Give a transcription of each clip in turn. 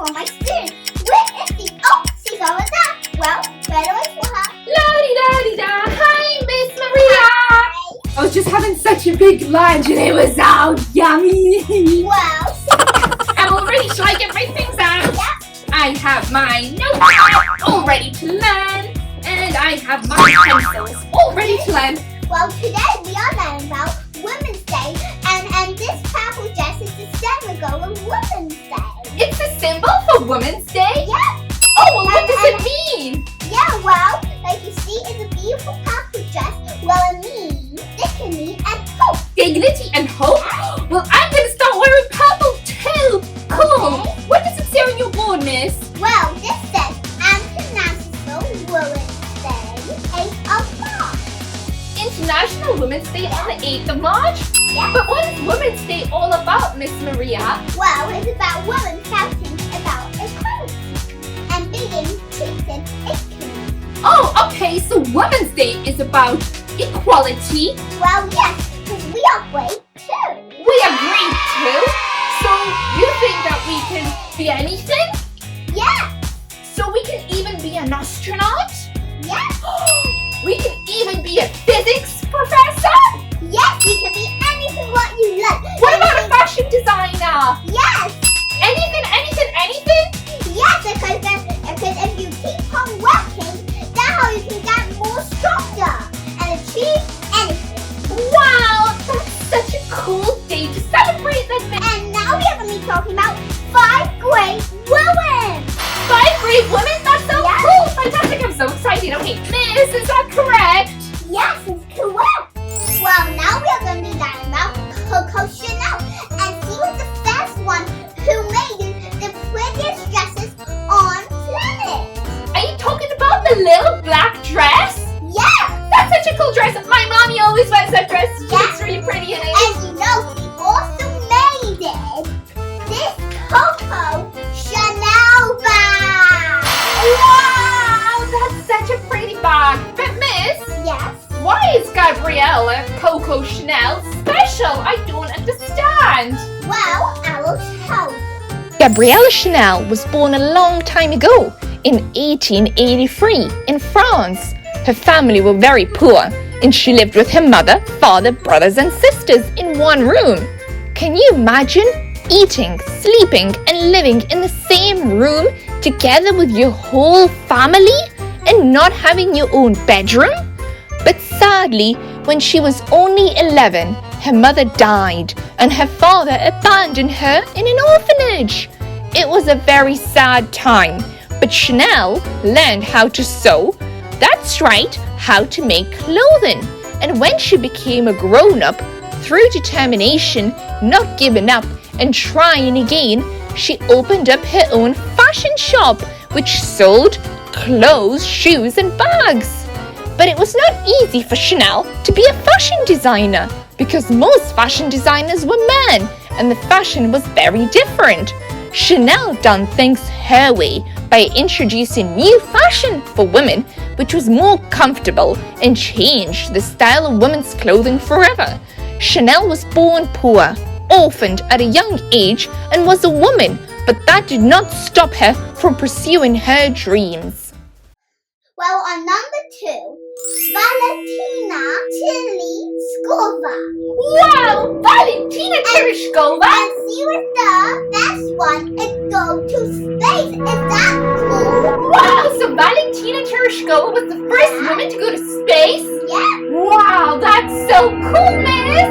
for my spoon. Where is she? Oh, she's over there. Well, better wait for her. La-di-da-di-da. Hi, Miss Maria. Hi. I was just having such a big lunch and it was so yummy. Well, I'm all ready. Shall I get my things out? yeah. I have my notepad all ready to learn. And I have my pencils all ready to learn. Well, today we are learning about Women's Day, and this purple dress is the symbol of Women's Day. It's a symbol for Women's Day? Yeah. Oh, well, what does it mean? Yeah, well, like you see, it's a beautiful purple dress. Well, it means dignity and hope. Dignity and hope? Well, I'm going to start wearing purple too. Cool. Okay. What does it say on your board, miss? Well, this says International Women's Day, 8th of March. International Women's Day on the 8th of March? Yeah. But what is Women's Day all about, Miss Maria? Well, it's about women shouting about equality and being treated equally. Oh, okay, so Women's Day is about equality. Well, yes, because we are great too. We agree too. So you think that we can be anything? Yeah, So we can even be an astronaut? yeah, We can even be a physics professor? yes, you can be anything what you like. What about a fashion designer? Yes, Anything? yes, because if you keep on working, that's how you can get more stronger and achieve anything. Wow, that's such a cool day to celebrate that, miss. And now we are going to be talking about 5 great women. 5 great women? That's so Yeah. cool! Fantastic, I'm so excited. Okay, miss, is that correct? Yes, it's correct. Well, now we are going to be learning about Coco Chanel and see who's the first one who made the prettiest dresses on planet. Are you talking about the little black dress? Yes, That's such a cool dress. My mommy always wears that dress. She Yeah. looks really pretty in it. and you know she also made this Coco Chanel bag. Wow, that's such a pretty bag. But miss, Yes. why is Gabriella Coco Chanel special? I don't understand. Well, I will tell you. Gabriella Chanel was born a long time ago, in 1883, in France. Her family were very poor, and she lived with her mother, father, brothers, and sisters in one room. Can you imagine eating, sleeping, and living in the same room together with your whole family and not having your own bedroom? But sadly, when she was only 11, her mother died and her father abandoned her in an orphanage. It was a very sad time, but Chanel learned how to sew. That's right, how to make clothing. And when she became a grown-up, through determination, not giving up, and trying again, she opened up her own fashion shop, which sold clothes, shoes, and bags. But it was not easy for Chanel to be a fashion designer because most fashion designers were men and the fashion was very different. Chanel done things her way by introducing new fashion for women, which was more comfortable and changed the style of women's clothing forever. Chanel was born poor, orphaned at a young age, and was a woman, but that did not stop her from pursuing her dreams. Well, on number 2, Valentina Tereshkova. Wow, Valentina Tereshkova. And she was the best one to go to space. Is that cool? Wow, so Valentina Tereshkova was the first woman to go to space? Yeah. Wow, that's so cool, miss.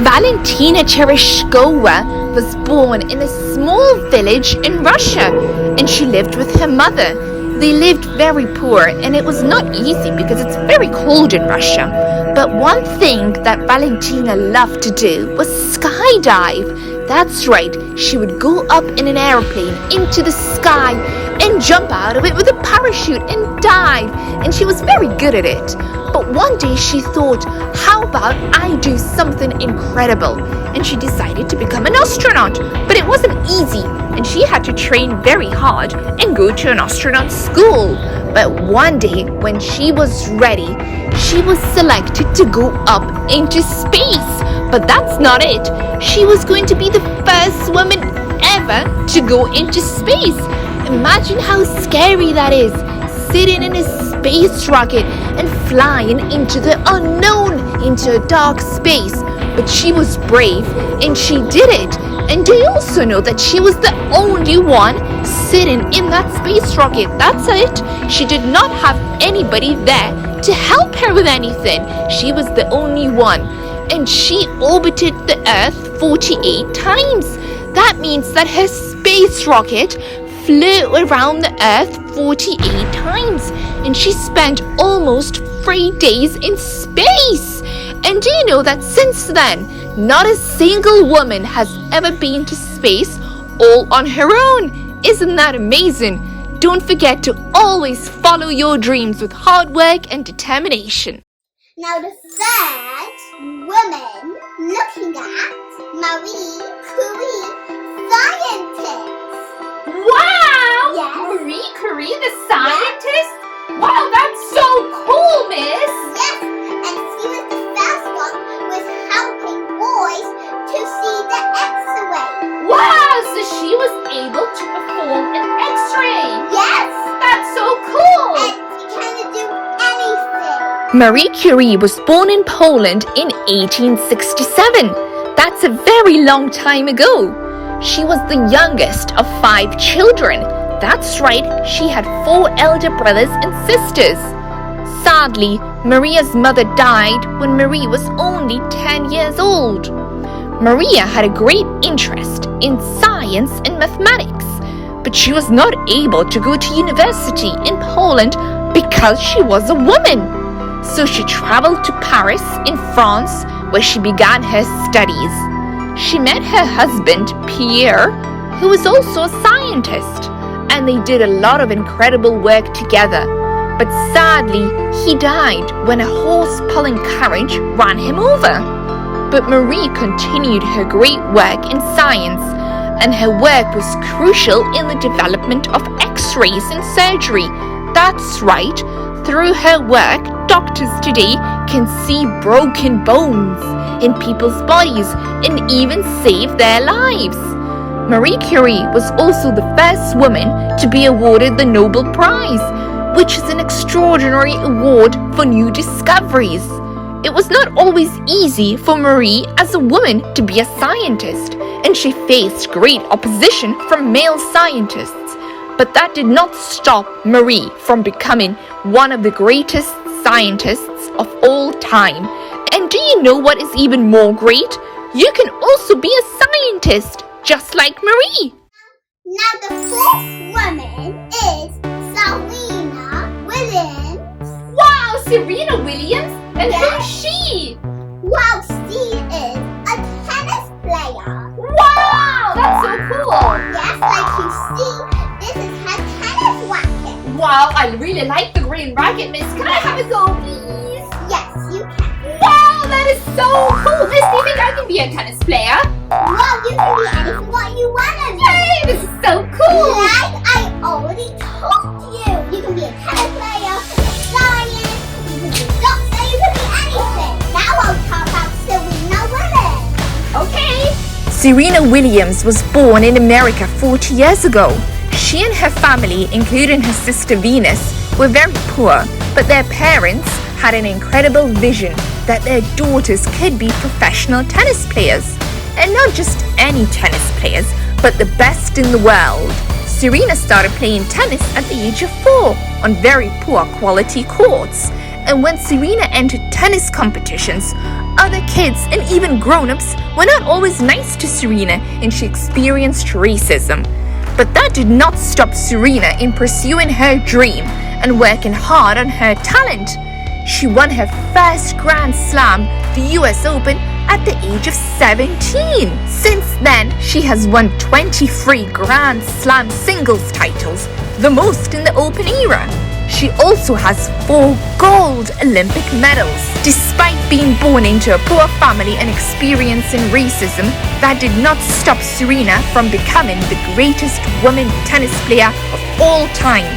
Valentina Tereshkova was born in a small village in Russia, and she lived with her mother. They lived very poor, and it was not easy because it's very cold in Russia. But one thing that Valentina loved to do was skydive. That's right, she would go up in an airplane into the sky and jump out of it with a parachute and dive, and she was very good at it. But one day she thought, how about I do something incredible? And she decided to become an astronaut. But it wasn't easy, and she had to train very hard and go to an astronaut school. But one day, when she was ready, she was selected to go up into space. But that's not it. She was going to be the first woman ever ever to go into space. Imagine how scary that is, sitting in a space rocket and flying into the unknown, into a dark space. But she was brave and she did it. And do you also know that she was the only one sitting in that space rocket? That's it. She did not have anybody there to help her with anything. She was the only one. And she orbited the Earth 48 times. That means that her space rocket flew around the Earth 48 times. And she spent almost 3 days in space. And do you know that since then, not a single woman has ever been to space all on her own? Isn't that amazing? Don't forget to always follow your dreams with hard work and determination. Now the third woman looking at Marie Curie, scientist. Wow! Yes. Marie Curie, the scientist? Wow, that's so cool, miss! Yes, and she was the first one with helping boys to see the X-ray. Wow, so she was able to perform an X-ray. Yes. That's so cool. And she can do anything. Marie Curie was born in Poland in 1867. That's a very long time ago. She was the youngest of 5 children. That's right, she had 4 elder brothers and sisters. Sadly, Maria's mother died when Marie was only 10 years old. Maria had a great interest in science and mathematics, but she was not able to go to university in Poland because she was a woman. So she traveled to Paris in France, where she began her studies. She met her husband, Pierre, who was also a scientist, and they did a lot of incredible work together. But sadly, he died when a horse-pulling carriage ran him over. But Marie continued her great work in science, and her work was crucial in the development of X-rays and surgery. That's right, through her work, doctors today can see broken bones in people's bodies and even save their lives. Marie Curie was also the first woman to be awarded the Nobel Prize, which is an extraordinary award for new discoveries. It was not always easy for Marie as a woman to be a scientist, and she faced great opposition from male scientists. But that did not stop Marie from becoming one of the greatest scientists of all time. And do you know what is even more great? You can also be a scientist, just like Marie. Now the fourth woman is Serena Williams. Wow, Serena Williams? And Yes. who is she? Wow, she is a tennis player. Wow, that's so cool. Yes, like you see, this is her tennis racket. Wow, I really like the green racket, miss. Can I have a go, please? Yes, you can. Wow, that is so cool. Miss, do you think I can be a tennis player? Well, you can be anything what you want to be. Yay, this is so cool. Like I already told you, you can be a tennis player, a science, you can be a doctor, you can be anything. Now I'll talk about Serena Williams. Okay. Serena Williams was born in America 40 years ago. She and her family, including her sister Venus, were very poor, but their parents had an incredible vision that their daughters could be professional tennis players. And not just any tennis players, but the best in the world. Serena started playing tennis at the age of 4 on very poor quality courts. And when Serena entered tennis competitions, other kids and even grown-ups were not always nice to Serena, and she experienced racism. But that did not stop Serena in pursuing her dream and working hard on her talent. She won her first Grand Slam, the US Open, at the age of 17. Since then, she has won 23 Grand Slam singles titles, the most in the Open era. She also has 4 gold Olympic medals. Despite being born into a poor family and experiencing racism, that did not stop Serena from becoming the greatest woman tennis player of all time.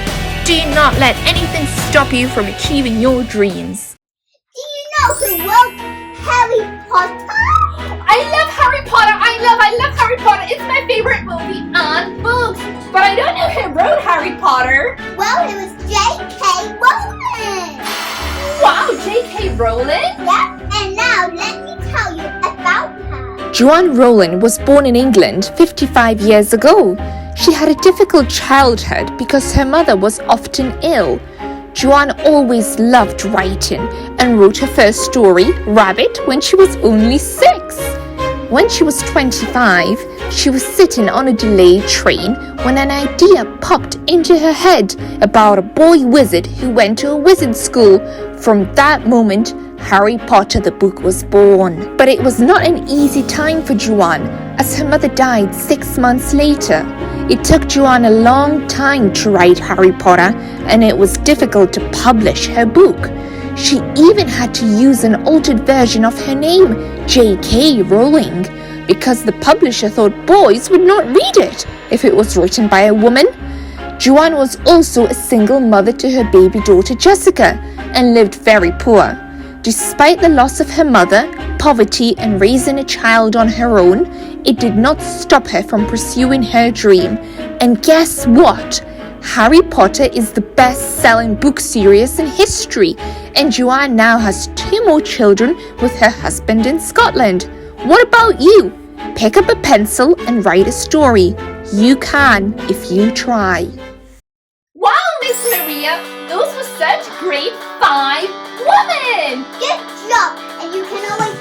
Do not let anything stop you from achieving your dreams. Do you know who wrote Harry Potter? I love Harry Potter. I love Harry Potter. It's my favorite movie. Joanne Rowling was born in England 55 years ago. She had a difficult childhood because her mother was often ill. Joanne always loved writing and wrote her first story, Rabbit, when she was only 6. When she was 25, she was sitting on a delayed train when an idea popped into her head about a boy wizard who went to a wizard school. From that moment, Harry Potter the book was born. But it was not an easy time for Joanne, as her mother died 6 months later. It took Joanne a long time to write Harry Potter, and it was difficult to publish her book. She even had to use an altered version of her name, J.K. Rowling, because the publisher thought boys would not read it if it was written by a woman. Joanne was also a single mother to her baby daughter Jessica and lived very poor. Despite the loss of her mother, poverty, and raising a child on her own, it did not stop her from pursuing her dream. And guess what? Harry Potter is the best-selling book series in history, and Joanne now has 2 more children with her husband in Scotland. What about you? Pick up a pencil and write a story. You can if you try. Wow, Miss Maria, those were such great 5 women! Good job! And you can always